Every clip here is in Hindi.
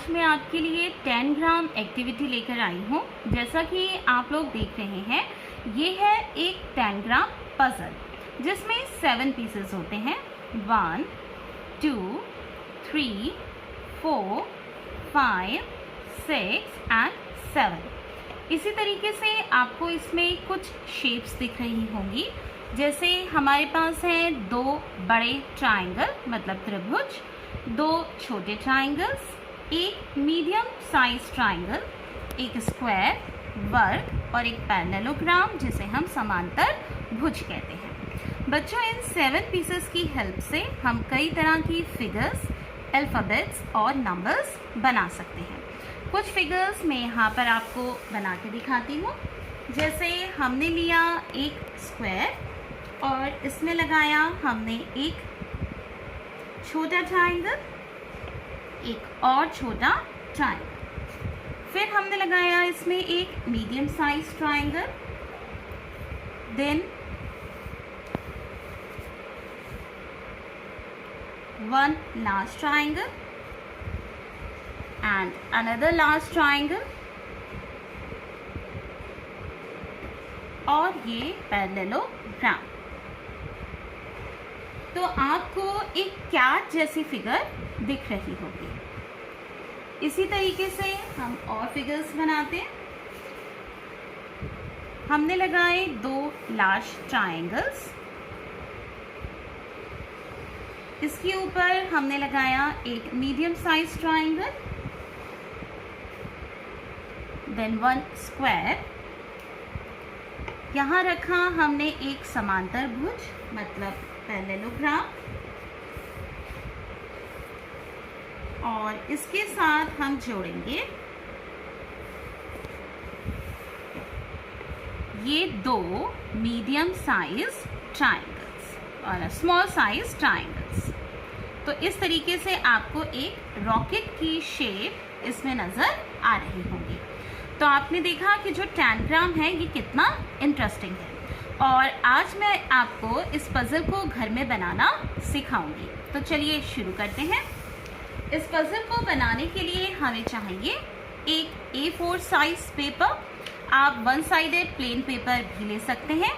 आज मैं आपके लिए 10 ग्राम एक्टिविटी लेकर आई हूँ। जैसा कि आप लोग देख रहे हैं, ये है एक 10 ग्राम पजल जिसमें 7 पीसेस होते हैं। 1 2 3 4 5 6 एंड 7। इसी तरीके से आपको इसमें कुछ शेप्स दिख रही होंगी। जैसे हमारे पास हैं 2 बड़े ट्रायंगल मतलब त्रिभुज, 2 छोटे ट्रायंगल्स, एक मीडियम साइज ट्रायंगल, एक स्क्वायर, वर्ग और एक पैरेललोग्राम जिसे हम समांतर भुज कहते हैं। बच्चों, इन 7 पीसेस की हेल्प से हम कई तरह की फिगर्स, अल्फ़ाबेट्स और नंबर्स बना सकते हैं। कुछ फिगर्स मैं यहाँ पर आपको बना के दिखाती हूँ। जैसे हमने लिया एक स्क्वायर और इसमें लगाया हमने एक छोटा ट्रायंगल, एक और छोटा ट्रायंगल, फिर हमने लगाया इसमें एक medium size triangle, then one large triangle and another large triangle और ये पैरेललोग्राम। तो आपको एक कैट जैसी फिगर दिख रही होगी। इसी तरीके से हम और फिगर्स बनाते हैं। हमने लगाए 2 लार्ज ट्रायंगल्स, इसके ऊपर हमने लगाया एक medium size triangle, then 1 square, यहाँ रखा हमने एक समांतर भुज मतलब पैरेललोग्राम और इसके साथ हम जोड़ेंगे ये 2 मीडियम साइज ट्रायंगल्स और स्मॉल साइज ट्रायंगल्स। तो इस तरीके से आपको एक रॉकेट की शेप इसमें नज़र आ रही होगी। तो आपने देखा कि जो 10 ग्राम है ये कितना इंटरेस्टिंग है और आज मैं आपको इस पज़ल को घर में बनाना सिखाऊंगी। तो चलिए शुरू करते हैं। इस पज़ल को बनाने के लिए हमें चाहिए एक A4 साइज पेपर। आप 1 साइडेड प्लेन पेपर भी ले सकते हैं।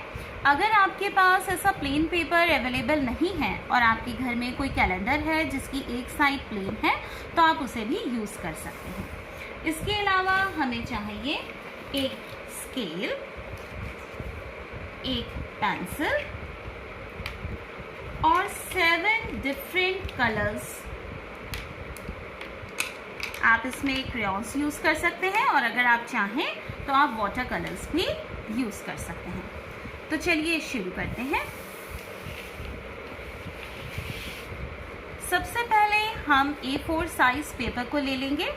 अगर आपके पास ऐसा प्लेन पेपर अवेलेबल नहीं है और आपके घर में कोई कैलेंडर है जिसकी एक साइड प्लेन है तो आप उसे भी यूज़ कर सकते हैं। इसके अलावा हमें चाहिए एक स्केल, एक पेंसिल और 7 डिफरेंट कलर्स। आप इसमें क्रेयॉन्स यूज़ कर सकते हैं और अगर आप चाहें तो आप वाटर कलर्स भी यूज़ कर सकते हैं। तो चलिए शुरू करते हैं। सबसे पहले हम A4 साइज पेपर को ले लेंगे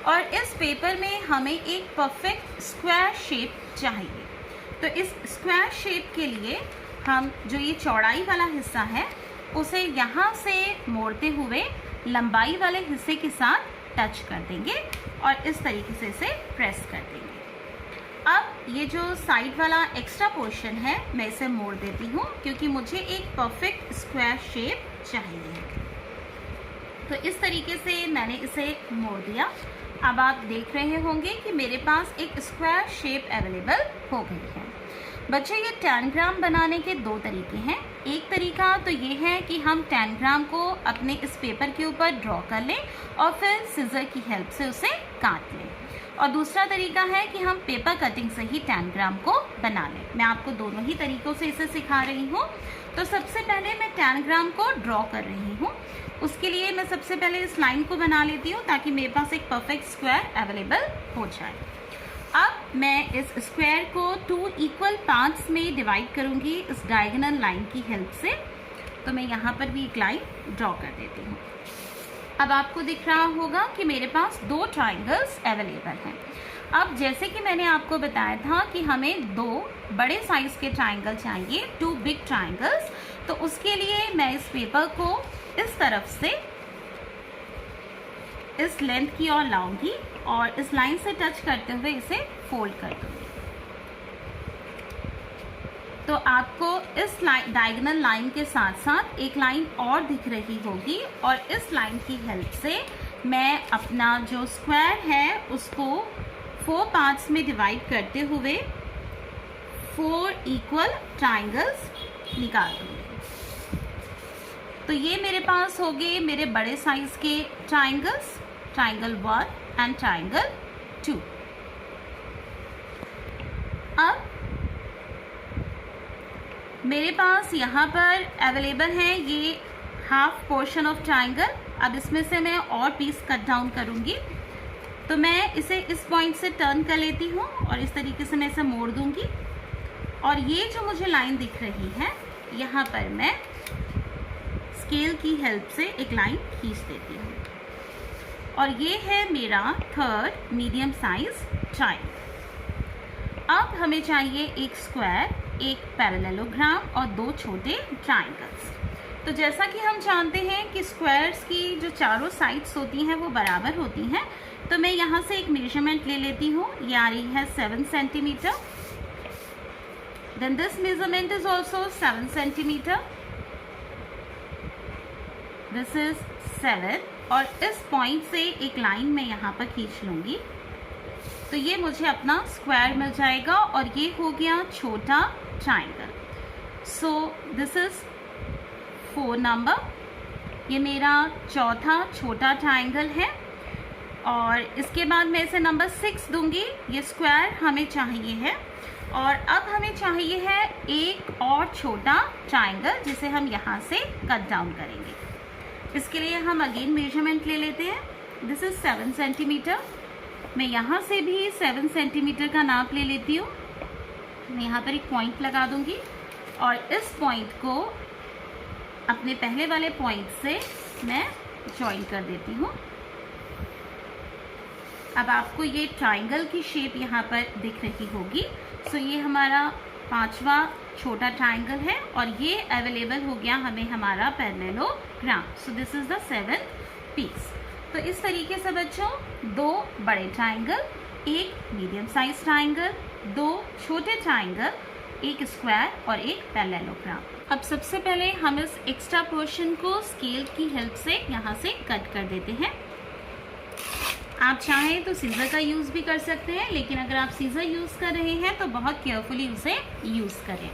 और इस पेपर में हमें एक परफेक्ट स्क्वायर शेप चाहिए। तो इस स्क्वायर शेप के लिए हम जो ये चौड़ाई वाला हिस्सा है उसे यहाँ से मोड़ते हुए लंबाई वाले हिस्से के साथ टच कर देंगे और इस तरीके से इसे प्रेस कर देंगे। अब ये जो साइड वाला एक्स्ट्रा पोर्शन है मैं इसे मोड़ देती हूँ क्योंकि मुझे एक परफेक्ट स्क्वायर शेप चाहिए। तो इस तरीके से मैंने इसे मोड़ दिया। अब आप देख रहे होंगे कि मेरे पास एक स्क्वायर शेप अवेलेबल हो गई है। बच्चे, ये 10 ग्राम बनाने के 2 तरीके हैं। एक तरीका तो ये है कि हम 10 ग्राम को अपने इस पेपर के ऊपर ड्रॉ कर लें और फिर सिज़र की हेल्प से उसे काट लें, और दूसरा तरीका है कि हम पेपर कटिंग से ही 10 ग्राम को बना लें। मैं आपको दोनों ही तरीक़ों से इसे सिखा रही हूँ। तो सबसे पहले मैं 10 ग्राम को ड्रॉ कर रही हूँ। उसके लिए मैं सबसे पहले इस लाइन को बना लेती हूँ ताकि मेरे पास एक परफेक्ट स्क्वायर अवेलेबल हो जाए। अब मैं इस स्क्वायर को 2 इक्वल पार्ट्स में डिवाइड करूँगी इस डायगोनल लाइन की हेल्प से। तो मैं यहाँ पर भी एक लाइन ड्रॉ कर देती हूँ। अब आपको दिख रहा होगा कि मेरे पास 2 ट्रायंगल्स अवेलेबल हैं। अब जैसे कि मैंने आपको बताया था कि हमें 2 बड़े साइज़ के ट्रायंगल चाहिए, 2 बिग ट्रायंगल्स। तो उसके लिए मैं इस पेपर को इस तरफ से इस लेंथ की ओर लाऊंगी और इस लाइन से टच करते हुए इसे फोल्ड कर दूंगी। तो आपको इस डायगोनल लाइन के साथ साथ एक लाइन और दिख रही होगी और इस लाइन की हेल्प से मैं अपना जो स्क्वायर है उसको 4 पार्ट्स में डिवाइड करते हुए 4 इक्वल ट्राइंगल्स निकाल दूँगी। तो ये मेरे पास हो गए मेरे बड़े साइज के ट्राइंगल्स, ट्राइंगल 1 एंड ट्राइंगल 2। अब मेरे पास यहाँ पर अवेलेबल है ये हाफ पोर्शन ऑफ ट्राइंगल। अब इसमें से मैं और पीस कट डाउन करूँगी, तो मैं इसे इस पॉइंट से टर्न कर लेती हूँ और इस तरीके से मैं इसे मोड़ दूँगी। और ये जो मुझे लाइन दिख रही है, यहाँ पर मैं स्केल की हेल्प से एक लाइन खींच देती हूँ और ये है मेरा 3rd मीडियम साइज ट्राइंगल। अब हमें चाहिए एक स्क्वायर, एक पैरेललोग्राम और 2 छोटे ट्राइंगल्स। तो जैसा कि हम जानते हैं कि स्क्वायर्स की जो चारों साइड्स होती हैं वो बराबर होती हैं, तो मैं यहाँ से एक मेजरमेंट ले लेती हूँ। ये आ रही है 7 centimetre. Then this measurement is also 7 centimetre. This is 7 और इस पॉइंट से एक लाइन मैं यहाँ पर खींच लूँगी, तो ये मुझे अपना स्क्वायर मिल जाएगा और ये हो गया छोटा triangle. So this is 4 number, ये मेरा चौथा छोटा ट्राइंगल है। और इसके बाद मैं इसे नंबर 6 दूंगी। ये स्क्वायर हमें चाहिए है और अब हमें चाहिए है एक और छोटा ट्राइंगल जिसे हम यहाँ से कट डाउन करेंगे। इसके लिए हम अगेन मेजरमेंट ले लेते हैं। This is 7 centimetre. मैं यहाँ से भी 7 सेंटीमीटर का नाप ले लेती हूँ। मैं यहाँ पर एक पॉइंट लगा दूंगी और इस पॉइंट को अपने पहले वाले पॉइंट से मैं जॉइन कर देती हूँ। अब आपको ये ट्राइंगल की शेप यहाँ पर दिख रही होगी। सो ये हमारा 5वां छोटा ट्राइंगल है और ये अवेलेबल हो गया हमें हमारा parallelogram. So this is the 7th piece. तो इस तरीके से बच्चों 2 बड़े ट्राइंगल, एक मीडियम साइज ट्राइंगल, 2 छोटे ट्राइंगल, एक स्क्वायर और एक पैरेललोग्राम। अब सबसे पहले हम इस एक्स्ट्रा पोर्शन को स्केल की हेल्प से यहाँ से कट कर देते हैं। आप चाहें तो सीजर का यूज़ भी कर सकते हैं, लेकिन अगर आप सीजर यूज़ कर रहे हैं तो बहुत केयरफुली उसे यूज़ करें।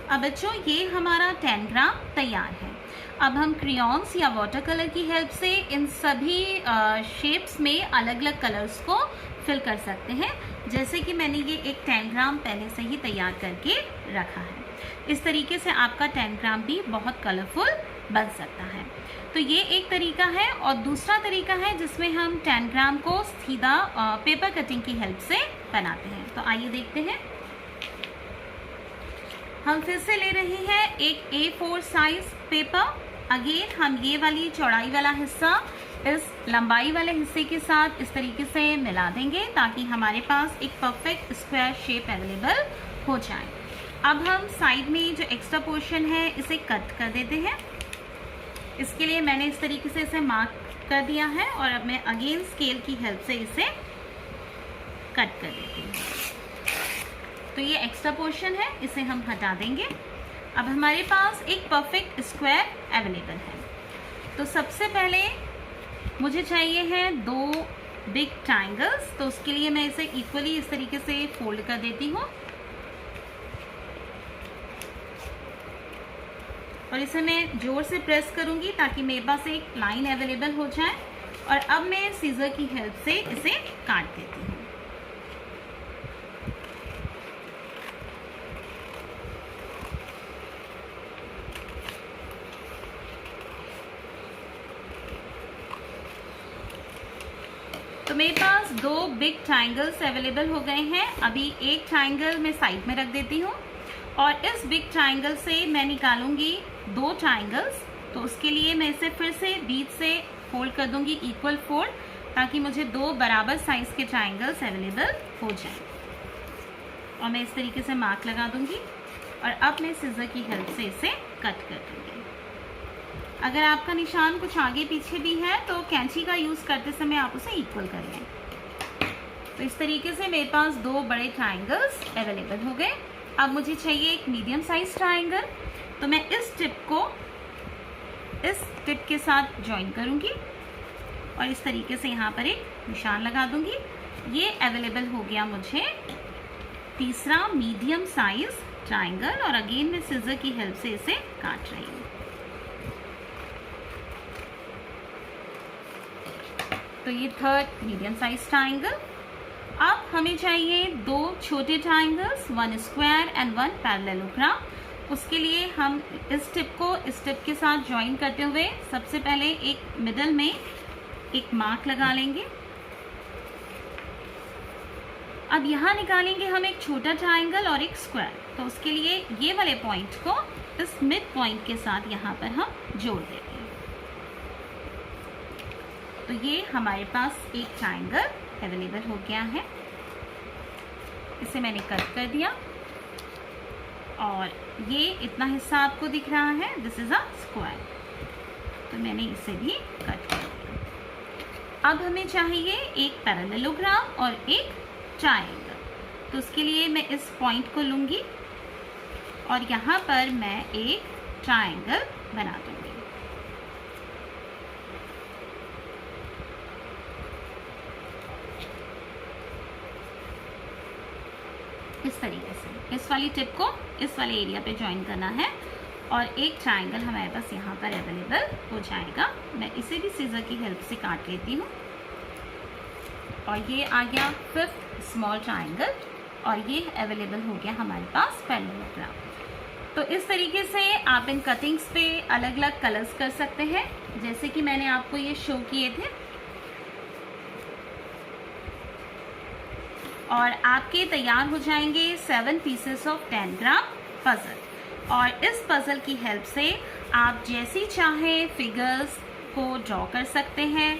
अब बच्चों ये हमारा 10 ग्राम तैयार है। अब हम क्रेयॉन्स या वाटर कलर की हेल्प से इन सभी शेप्स में अलग अलग कलर्स को फिल कर सकते हैं। जैसे कि मैंने ये एक 10 ग्राम पहले से ही तैयार करके रखा है। इस तरीके से आपका 10 ग्राम भी बहुत कलरफुल बन सकता है। तो ये एक तरीका है और दूसरा तरीका है जिसमें हम 10 ग्राम को सीधा पेपर कटिंग की हेल्प से बनाते हैं। तो आइए देखते हैं। हम फिर से ले रहे हैं एक A4 साइज पेपर। अगेन हम ये वाली चौड़ाई वाला हिस्सा इस लंबाई वाले हिस्से के साथ इस तरीके से मिला देंगे ताकि हमारे पास एक परफेक्ट स्क्वायर शेप अवेलेबल हो जाए। अब हम साइड में जो एक्स्ट्रा पोर्शन है इसे कट कर देते हैं। इसके लिए मैंने इस तरीके से इसे मार्क कर दिया है और अब मैं अगेन स्केल की हेल्प से इसे कट कर देती हूँ। तो ये एक्स्ट्रा पोर्शन है, इसे हम हटा देंगे। अब हमारे पास एक परफेक्ट स्क्वायर अवेलेबल है। तो सबसे पहले मुझे चाहिए है 2 बिग ट्राइंगल्स। तो उसके लिए मैं इसे इक्वली इस तरीके से फोल्ड कर देती हूँ और इसे मैं जोर से प्रेस करूंगी ताकि मेरे पास एक लाइन अवेलेबल हो जाए। और अब मैं सीजर की हेल्प से इसे काट देती हूँ। तो मेरे पास 2 बिग ट्राइंगल्स अवेलेबल हो गए हैं। अभी एक ट्राइंगल मैं साइड में रख देती हूँ और इस बिग ट्राइंगल से मैं निकालूंगी 2 ट्राइंगल्स। तो उसके लिए मैं इसे फिर से बीच से फोल्ड कर दूंगी, इक्वल फोल्ड, ताकि मुझे 2 बराबर साइज के ट्राइंगल्स अवेलेबल हो जाएं। और मैं इस तरीके से मार्क लगा दूंगी और अब मैं सिजर की हेल्प से इसे कट कर दूंगी। अगर आपका निशान कुछ आगे पीछे भी है तो कैंची का यूज़ करते समय आप उसे इक्वल कर लें। तो इस तरीके से मेरे पास 2 बड़े ट्राइंगल्स अवेलेबल हो गए। अब मुझे चाहिए एक मीडियम साइज ट्राइंगल। तो मैं इस टिप को इस टिप के साथ ज्वाइन करूंगी और इस तरीके से यहाँ पर एक निशान लगा दूंगी। ये अवेलेबल हो गया मुझे तीसरा मीडियम साइज ट्राइंगल, और अगेन मैं सिजर की हेल्प से इसे काट रही हूँ। तो ये थर्ड मीडियम साइज ट्राइंगल। अब हमें चाहिए 2 छोटे ट्राइंगल्स, 1 स्क्वायर एंड 1 पैरेललोग्राम। उसके लिए हम इस टिप को इस टिप के साथ ज्वाइन करते हुए सबसे पहले एक मिडल में एक मार्क लगा लेंगे। अब यहाँ निकालेंगे हम एक छोटा ट्राइंगल और एक स्क्वायर। तो उसके लिए ये वाले पॉइंट को इस मिड पॉइंट के साथ यहाँ पर हम जोड़ देते हैं। तो ये हमारे पास एक ट्राइंगल अवेलेबल हो गया है। इसे मैंने कट कर दिया और ये इतना हिस्सा आपको दिख रहा है, दिस इज अ स्क्वायर। तो मैंने इसे भी कट कर दिया। अब हमें चाहिए एक पैरेललोग्राम और एक ट्राइंगल। तो उसके लिए मैं इस पॉइंट को लूंगी और यहाँ पर मैं एक ट्राइंगल बना दूंगी। इस तरीके से इस वाली टिप को इस वाले एरिया पे ज्वाइन करना है और एक ट्राइंगल हमारे पास यहाँ पर अवेलेबल हो जाएगा। मैं इसे भी सीजर की हेल्प से काट लेती हूँ और ये आ गया 5th स्मॉल ट्राइंगल और ये अवेलेबल हो गया हमारे पास पैरेललोग्राम। तो इस तरीके से आप इन कटिंग्स पे अलग अलग कलर्स कर सकते हैं, जैसे कि मैंने आपको ये शो किए थे। और आपके तैयार हो जाएंगे 7 पीसेस ऑफ 10 ग्राम पजल। और इस पजल की हेल्प से आप जैसी चाहें फिगर्स को ड्रॉ कर सकते हैं,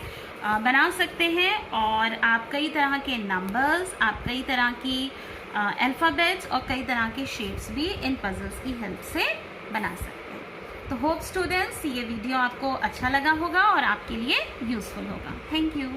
बना सकते हैं, और आप कई तरह के नंबर्स, आप कई तरह की अल्फ़ाबेट्स और कई तरह के शेप्स भी इन पजल्स की हेल्प से बना सकते हैं। तो होप स्टूडेंट्स ये वीडियो आपको अच्छा लगा होगा और आपके लिए यूज़फुल होगा। Thank you.